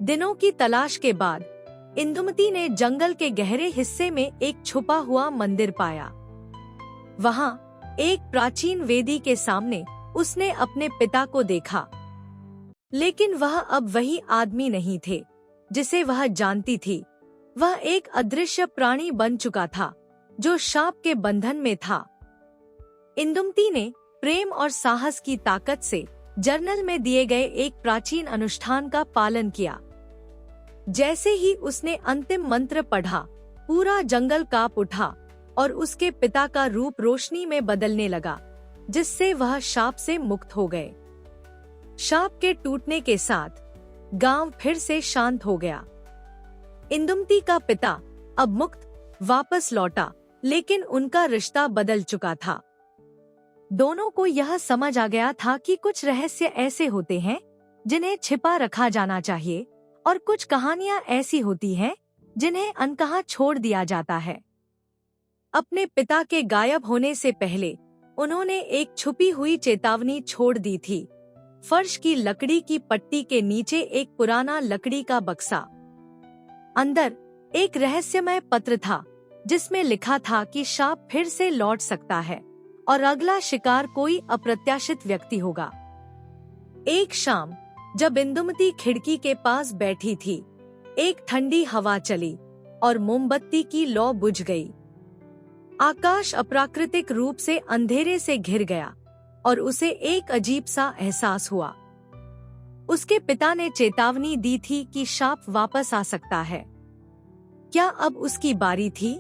दिनों की तलाश के बाद इंदुमती ने जंगल के गहरे हिस्से में एक छुपा हुआ मंदिर पाया। वहां एक प्राचीन वेदी के सामने उसने अपने पिता को देखा, लेकिन वह अब वही आदमी नहीं थे जिसे वह जानती थी। वह एक अदृश्य प्राणी बन चुका था जो शाप के बंधन में था। इंदुमती ने प्रेम और साहस की ताकत से जर्नल में दिए गए एक प्राचीन अनुष्ठान का पालन किया। जैसे ही उसने अंतिम मंत्र पढ़ा, पूरा जंगल कांप उठा और उसके पिता का रूप रोशनी में बदलने लगा, जिससे वह शाप से मुक्त हो गए। शाप के टूटने के साथ गांव फिर से शांत हो गया। इंदुमती का पिता अब मुक्त वापस लौटा, लेकिन उनका रिश्ता बदल चुका था। दोनों को यह समझ आ गया था कि कुछ रहस्य ऐसे होते हैं जिन्हें छिपा रखा जाना चाहिए, और कुछ कहानियां ऐसी होती हैं जिन्हें अनकहा छोड़ दिया जाता है। अपने पिता के गायब होने से पहले उन्होंने एक छुपी हुई चेतावनी छोड़ दी थी। फर्श की लकड़ी की पट्टी के नीचे एक पुराना लकड़ी का बक्सा। अंदर एक रहस्यमय पत्र था जिसमें लिखा था कि शाप फिर से लौट सकता है और अगला शिकार कोई अप्रत्याशित व्यक्ति होगा। एक शाम जब इंदुमती खिड़की के पास बैठी थी, एक ठंडी हवा चली और मोमबत्ती की लौ बुझ गई। आकाश अप्राकृतिक रूप से अंधेरे से घिर गया और उसे एक अजीब सा एहसास हुआ। उसके पिता ने चेतावनी दी थी कि शाप वापस आ सकता है। क्या अब उसकी बारी थी?